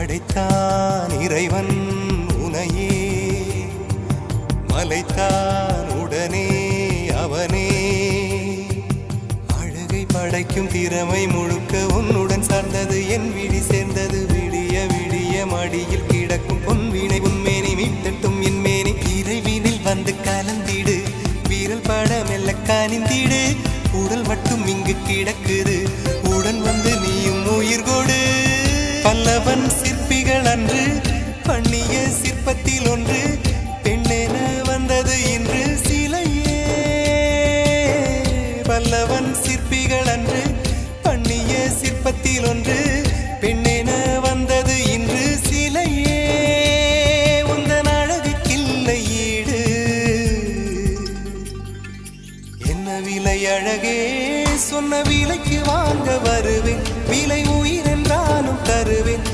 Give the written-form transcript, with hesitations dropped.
படைத்தான் இறைவன் உனையே, மலைத்தான் உடனே அவனே. அழகை படைக்கும் திறமை முழுக்க உன்னுடன் சார்ந்தது, என் விழி சேர்ந்தது. விடிய விடிய மடியில் கிடக்கும் பொன்வினை உன்மேனி மீட்டட்டும் என் மேனி. இறைவினில் வந்து கலந்திடு, வீரல் பட மெல்ல காணிந்திடு. உடல் மட்டும் இங்கு கிடக்குது, உடன் வந்து நீயும் உயிர் கொடு. பல்லவன் சிற்பிகள் அன்று பண்ணிய சிற்பத்தில் ஒன்று, பெண்ணென வந்தது இன்று சிலையே. பல்லவன் சிற்பிகள் அன்று பண்ணிய சிற்பத்தில் ஒன்று, பெண்ணென வந்தது இன்று சிலையே. உந்தன் அழகுக்கில்லை ஈடு, என்ன விலை அழகே, சொன்ன விலைக்கு வாங்க வருவேன். விலை உயிர் என்றாலும் தருவேன்.